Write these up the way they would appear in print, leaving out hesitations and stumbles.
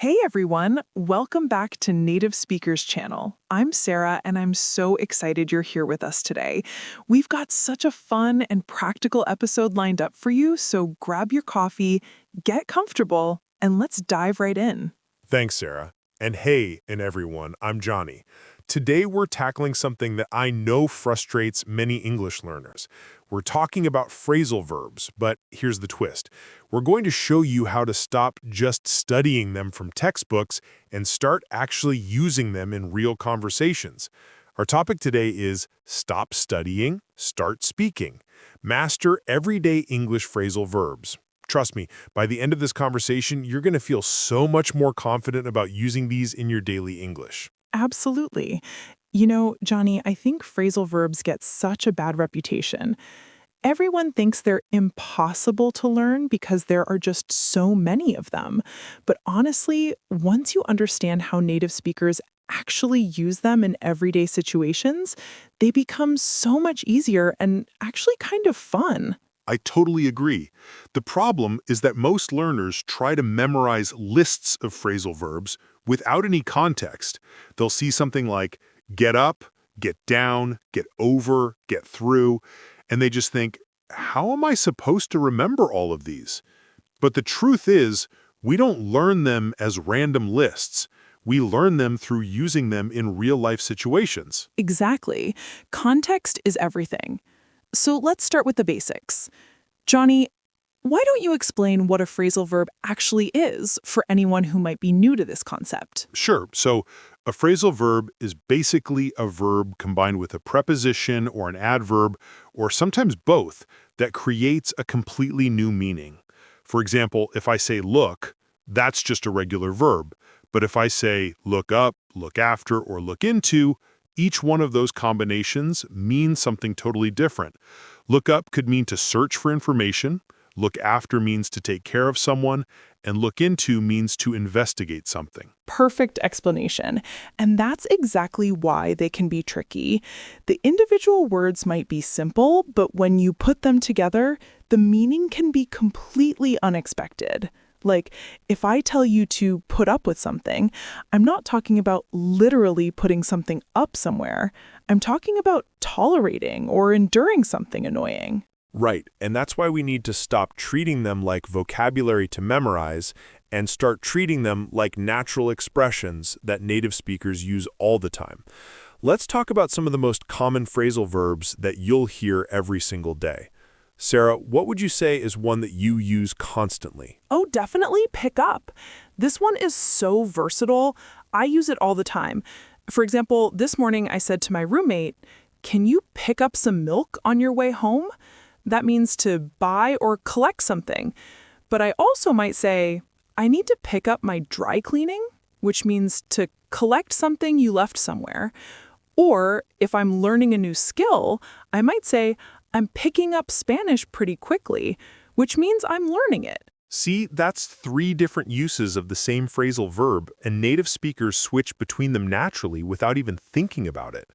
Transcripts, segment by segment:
Hey everyone, welcome back to Native Speakers Channel. I'm Sarah and I'm so excited you're here with us today. We've got such a fun and practical episode lined up for you, so grab your coffee, get comfortable, and let's dive right in. Thanks, Sarah. And hey, everyone, I'm Johnny. Today we're tackling something that I know frustrates many English learners. We're talking about phrasal verbs, but here's the twist. We're going to show you how to stop just studying them from textbooks and start actually using them in real conversations. Our topic today is Stop Studying, Start Speaking. Master everyday English phrasal verbs. Trust me, by the end of this conversation, you're going to feel so much more confident about using these in your daily English. Absolutely. You know, Johnny, I think phrasal verbs get such a bad reputation. Everyone thinks they're impossible to learn because there are just so many of them. But honestly, once you understand how native speakers actually use them in everyday situations, they become so much easier and actually kind of fun. I totally agree. The problem is that most learners try to memorize lists of phrasal verbs without any context. They'll see something like get up, get down, get over, get through, and they just think, how am I supposed to remember all of these? But the truth is, we don't learn them as random lists. We learn them through using them in real-life situations. Exactly. Context is everything. So let's start with the basics. Johnny, why don't you explain what a phrasal verb actually is for anyone who might be new to this concept? Sure. So a phrasal verb is basically a verb combined with a preposition or an adverb, or sometimes both, that creates a completely new meaning. For example, if I say look, that's just a regular verb. But if I say look up, look after, or look into, each one of those combinations means something totally different. Look up could mean to search for information, look after means to take care of someone, and look into means to investigate something. Perfect explanation. And that's exactly why they can be tricky. The individual words might be simple, but when you put them together, the meaning can be completely unexpected. Like, if I tell you to put up with something, I'm not talking about literally putting something up somewhere. I'm talking about tolerating or enduring something annoying. Right, and that's why we need to stop treating them like vocabulary to memorize and start treating them like natural expressions that native speakers use all the time. Let's talk about some of the most common phrasal verbs that you'll hear every single day. Sarah, what would you say is one that you use constantly? Oh, definitely pick up. This one is so versatile. I use it all the time. For example, this morning I said to my roommate, "Can you pick up some milk on your way home?" That means to buy or collect something. But I also might say, "I need to pick up my dry cleaning," which means to collect something you left somewhere. Or if I'm learning a new skill, I might say, "I'm picking up Spanish pretty quickly," which means I'm learning it. See, that's three different uses of the same phrasal verb, and native speakers switch between them naturally without even thinking about it.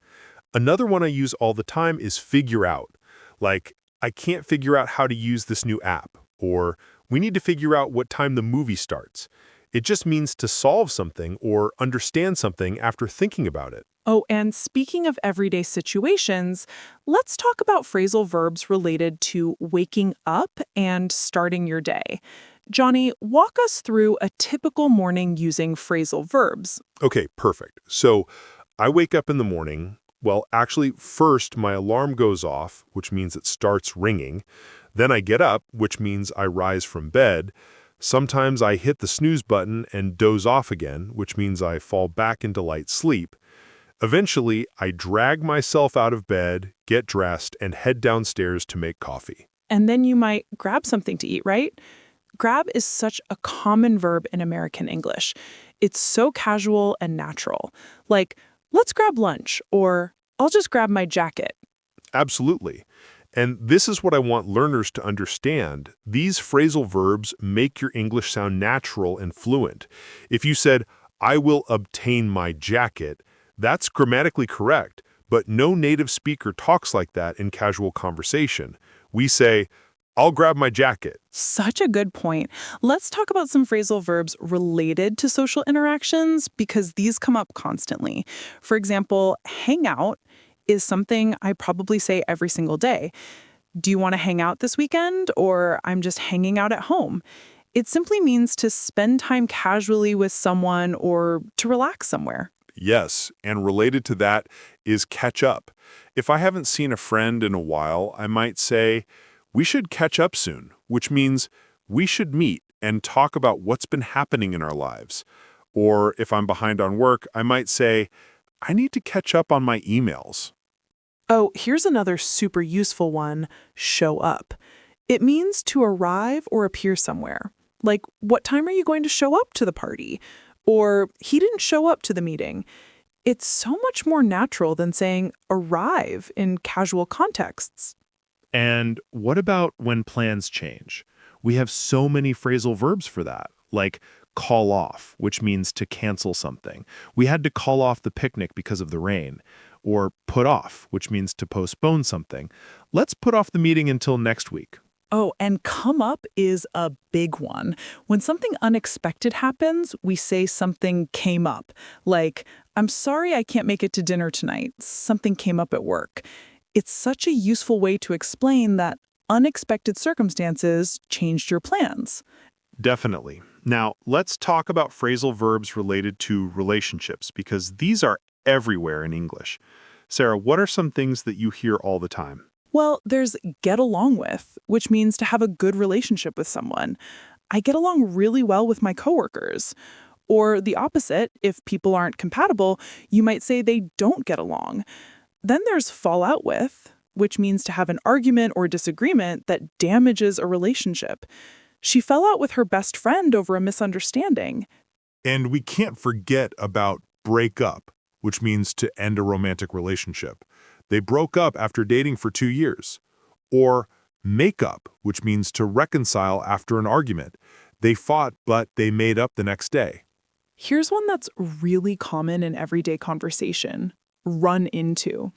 Another one I use all the time is figure out. Like, I can't figure out how to use this new app, or we need to figure out what time the movie starts. It just means to solve something or understand something after thinking about it. Oh, and speaking of everyday situations, let's talk about phrasal verbs related to waking up and starting your day. Johnny, walk us through a typical morning using phrasal verbs. Okay, perfect. So I wake up in the morning. Well, actually, first my alarm goes off, which means it starts ringing. Then I get up, which means I rise from bed. Sometimes I hit the snooze button and doze off again, which means I fall back into light sleep. Eventually, I drag myself out of bed, get dressed, and head downstairs to make coffee. And then you might grab something to eat, right? Grab is such a common verb in American English. It's so casual and natural. Like, let's grab lunch, or I'll just grab my jacket. Absolutely. And this is what I want learners to understand. These phrasal verbs make your English sound natural and fluent. If you said, I will obtain my jacket, that's grammatically correct, but no native speaker talks like that in casual conversation. We say, I'll grab my jacket. Such a good point. Let's talk about some phrasal verbs related to social interactions because these come up constantly. For example, hang out is something I probably say every single day. Do you want to hang out this weekend? Or I'm just hanging out at home. It simply means to spend time casually with someone or to relax somewhere. Yes, and related to that is catch up. If I haven't seen a friend in a while, I might say, we should catch up soon, which means we should meet and talk about what's been happening in our lives. Or if I'm behind on work, I might say, I need to catch up on my emails. Oh, here's another super useful one, show up. It means to arrive or appear somewhere. Like, what time are you going to show up to the party? Or, he didn't show up to the meeting. It's so much more natural than saying arrive in casual contexts. And what about when plans change? We have so many phrasal verbs for that, like call off, which means to cancel something. We had to call off the picnic because of the rain. Or put off, which means to postpone something. Let's put off the meeting until next week. Oh, and come up is a big one. When something unexpected happens, we say something came up. Like, I'm sorry I can't make it to dinner tonight. Something came up at work. It's such a useful way to explain that unexpected circumstances changed your plans. Definitely. Now, let's talk about phrasal verbs related to relationships, because these are everywhere in English. Sarah, what are some things that you hear all the time? Well, there's get along with, which means to have a good relationship with someone. I get along really well with my coworkers. Or the opposite, if people aren't compatible, you might say they don't get along. Then there's fall out with, which means to have an argument or disagreement that damages a relationship. She fell out with her best friend over a misunderstanding. And we can't forget about break up, which means to end a romantic relationship. They broke up after dating for 2 years. Or make up, which means to reconcile after an argument. They fought, but they made up the next day. Here's one that's really common in everyday conversation. Run into.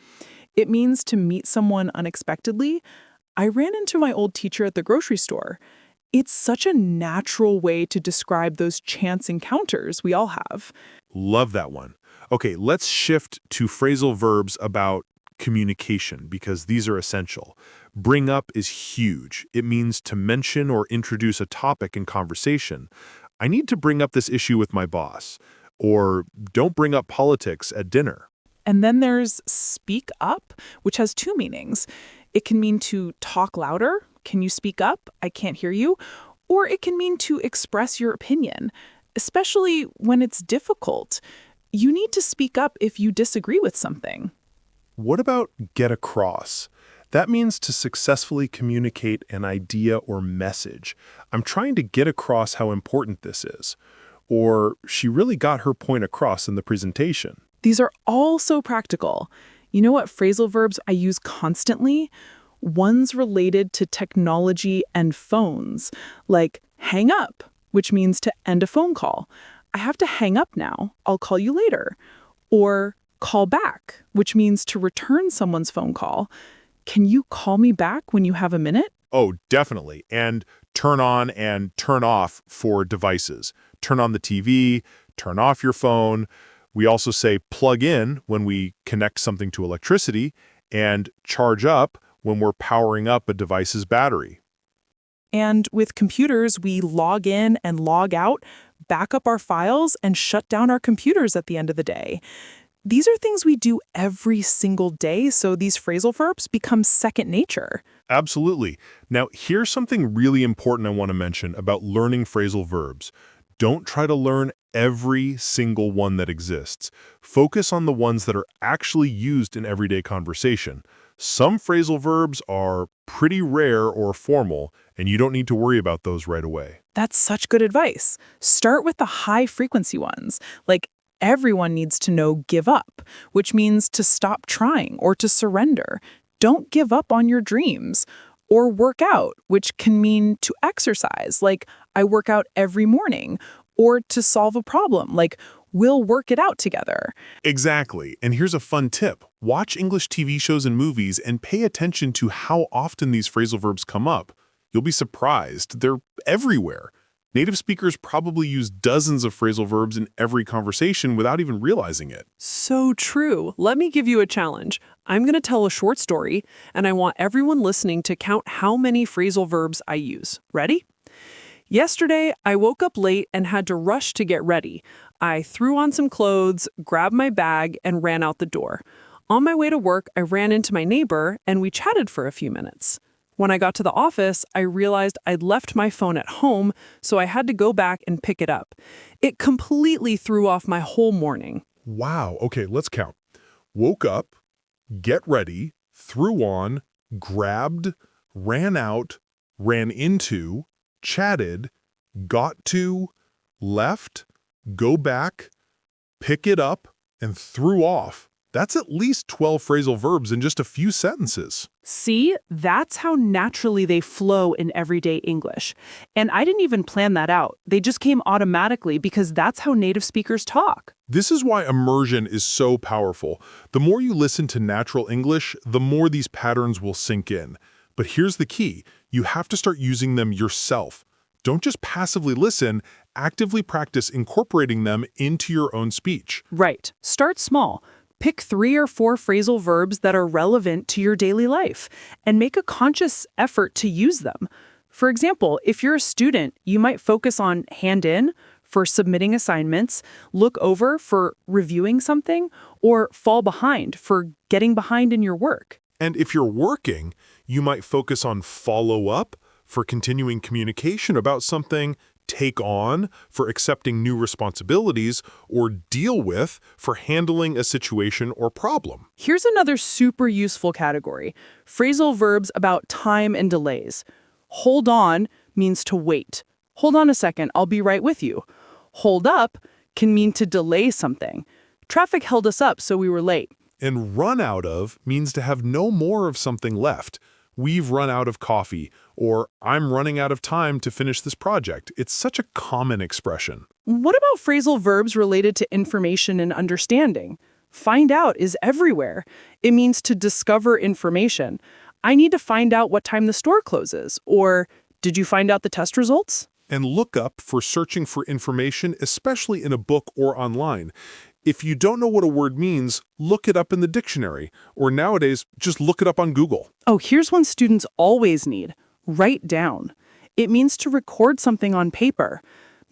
It means to meet someone unexpectedly. I ran into my old teacher at the grocery store. It's such a natural way to describe those chance encounters we all have. Love that one. Okay, let's shift to phrasal verbs about communication, because these are essential. Bring up is huge. It means to mention or introduce a topic in conversation. I need to bring up this issue with my boss. Or don't bring up politics at dinner. And then there's speak up, which has two meanings. It can mean to talk louder. Can you speak up? I can't hear you. Or it can mean to express your opinion, especially when it's difficult. You need to speak up if you disagree with something. What about get across? That means to successfully communicate an idea or message. I'm trying to get across how important this is. Or she really got her point across in the presentation. These are all so practical. You know what phrasal verbs I use constantly? Ones related to technology and phones, like hang up, which means to end a phone call. I have to hang up now. I'll call you later. Or call back, which means to return someone's phone call. Can you call me back when you have a minute? Oh, definitely. And turn on and turn off for devices. Turn on the TV, turn off your phone. We also say plug in when we connect something to electricity, and charge up when we're powering up a device's battery. And with computers, we log in and log out, back up our files, and shut down our computers at the end of the day. These are things we do every single day, so these phrasal verbs become second nature. Absolutely. Now, here's something really important I want to mention about learning phrasal verbs. Don't try to learn every single one that exists. Focus on the ones that are actually used in everyday conversation. Some phrasal verbs are pretty rare or formal, and you don't need to worry about those right away. That's such good advice. Start with the high-frequency ones, like everyone needs to know give up, which means to stop trying or to surrender. Don't give up on your dreams. Or work out, which can mean to exercise, like I work out every morning. Or to solve a problem, like we'll work it out together. Exactly. And here's a fun tip. Watch English TV shows and movies and pay attention to how often these phrasal verbs come up. You'll be surprised. They're everywhere. Native speakers probably use dozens of phrasal verbs in every conversation without even realizing it. So true. Let me give you a challenge. I'm going to tell a short story, and I want everyone listening to count how many phrasal verbs I use. Ready? Yesterday, I woke up late and had to rush to get ready. I threw on some clothes, grabbed my bag, and ran out the door. On my way to work, I ran into my neighbor, and we chatted for a few minutes. When I got to the office, I realized I'd left my phone at home, so I had to go back and pick it up. It completely threw off my whole morning. Wow. Okay, let's count. Woke up, get ready, threw on, grabbed, ran out, ran into, chatted, got to, left, go back, pick it up, and threw off. That's at least 12 phrasal verbs in just a few sentences. See, that's how naturally they flow in everyday English. And I didn't even plan that out. They just came automatically because that's how native speakers talk. This is why immersion is so powerful. The more you listen to natural English, the more these patterns will sink in. But here's the key. You have to start using them yourself. Don't just passively listen, actively practice incorporating them into your own speech. Right. Start small. Pick 3 or 4 phrasal verbs that are relevant to your daily life and make a conscious effort to use them. For example, if you're a student, you might focus on hand in for submitting assignments, look over for reviewing something, or fall behind for getting behind in your work. And if you're working, you might focus on follow up for continuing communication about something, take on for accepting new responsibilities, or deal with for handling a situation or problem. Here's another super useful category: phrasal verbs about time and delays. Hold on means to wait. Hold on a second, I'll be right with you. Hold up can mean to delay something. Traffic held us up, so we were late. And run out of means to have no more of something left. We've run out of coffee, or I'm running out of time to finish this project. It's such a common expression. What about phrasal verbs related to information and understanding? Find out is everywhere. It means to discover information. I need to find out what time the store closes. Or, did you find out the test results? And look up for searching for information, especially in a book or online. If you don't know what a word means, look it up in the dictionary. Or nowadays, just look it up on Google. Oh, here's one students always need: write down. It means to record something on paper.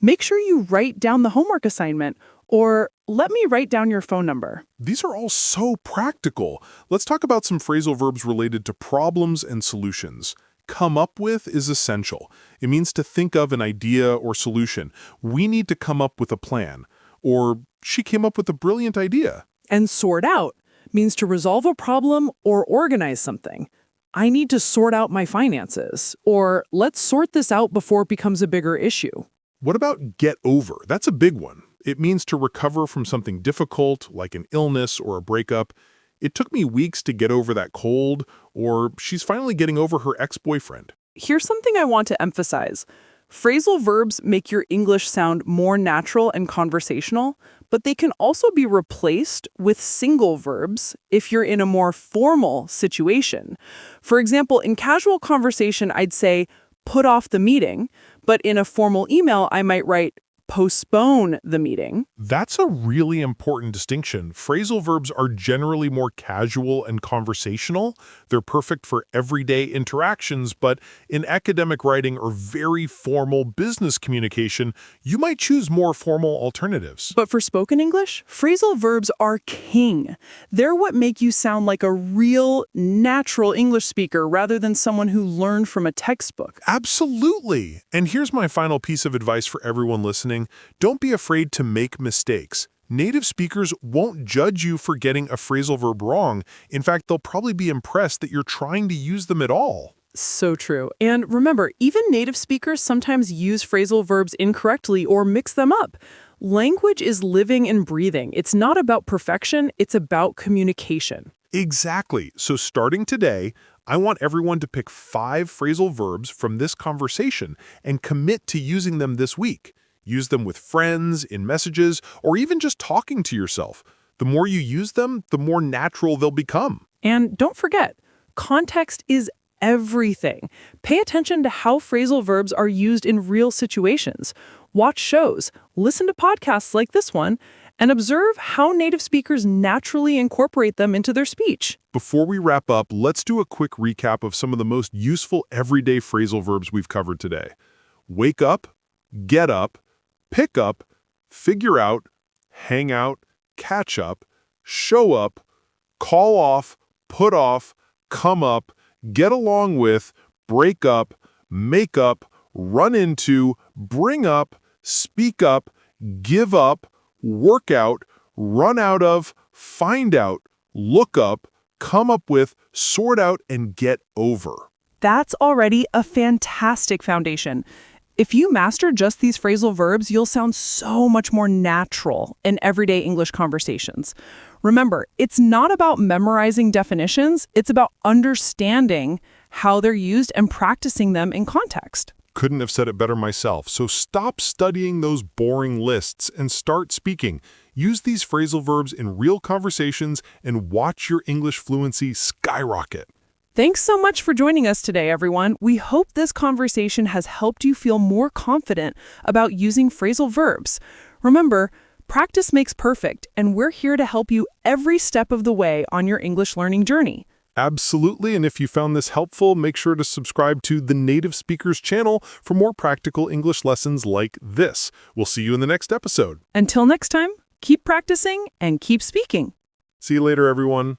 Make sure you write down the homework assignment, or let me write down your phone number. These are all so practical. Let's talk about some phrasal verbs related to problems and solutions. Come up with is essential. It means to think of an idea or solution. We need to come up with a plan. Or she came up with a brilliant idea. And sort out means to resolve a problem or organize something. I need to sort out my finances, or let's sort this out before it becomes a bigger issue. What about get over? That's a big one. It means to recover from something difficult, like an illness or a breakup. It took me weeks to get over that cold, or she's finally getting over her ex-boyfriend. Here's something I want to emphasize. Phrasal verbs make your English sound more natural and conversational, but they can also be replaced with single verbs if you're in a more formal situation. For example, in casual conversation, I'd say, put off the meeting, but in a formal email, I might write, postpone the meeting. That's a really important distinction. Phrasal verbs are generally more casual and conversational. They're perfect for everyday interactions, but in academic writing or very formal business communication, you might choose more formal alternatives. But for spoken English, phrasal verbs are king. They're what make you sound like a real, natural English speaker rather than someone who learned from a textbook. Absolutely. And here's my final piece of advice for everyone listening. Don't be afraid to make mistakes. Native speakers won't judge you for getting a phrasal verb wrong. In fact, they'll probably be impressed that you're trying to use them at all. So true. And remember, even native speakers sometimes use phrasal verbs incorrectly or mix them up. Language is living and breathing. It's not about perfection, it's about communication. Exactly. So starting today, I want everyone to pick 5 phrasal verbs from this conversation and commit to using them this week. Use them with friends, in messages, or even just talking to yourself. The more you use them, the more natural they'll become. And don't forget, context is everything. Pay attention to how phrasal verbs are used in real situations. Watch shows, listen to podcasts like this one, and observe how native speakers naturally incorporate them into their speech. Before we wrap up, let's do a quick recap of some of the most useful everyday phrasal verbs we've covered today. Wake up, get up, pick up, figure out, hang out, catch up, show up, call off, put off, come up, get along with, break up, make up, run into, bring up, speak up, give up, work out, run out of, find out, look up, come up with, sort out, and get over. That's already a fantastic foundation. If you master just these phrasal verbs, you'll sound so much more natural in everyday English conversations. Remember, it's not about memorizing definitions, it's about understanding how they're used and practicing them in context. Couldn't have said it better myself. So stop studying those boring lists and start speaking. Use these phrasal verbs in real conversations and watch your English fluency skyrocket. Thanks so much for joining us today, everyone. We hope this conversation has helped you feel more confident about using phrasal verbs. Remember, practice makes perfect, and we're here to help you every step of the way on your English learning journey. Absolutely, and if you found this helpful, make sure to subscribe to the Native Speakers channel for more practical English lessons like this. We'll see you in the next episode. Until next time, keep practicing and keep speaking. See you later, everyone.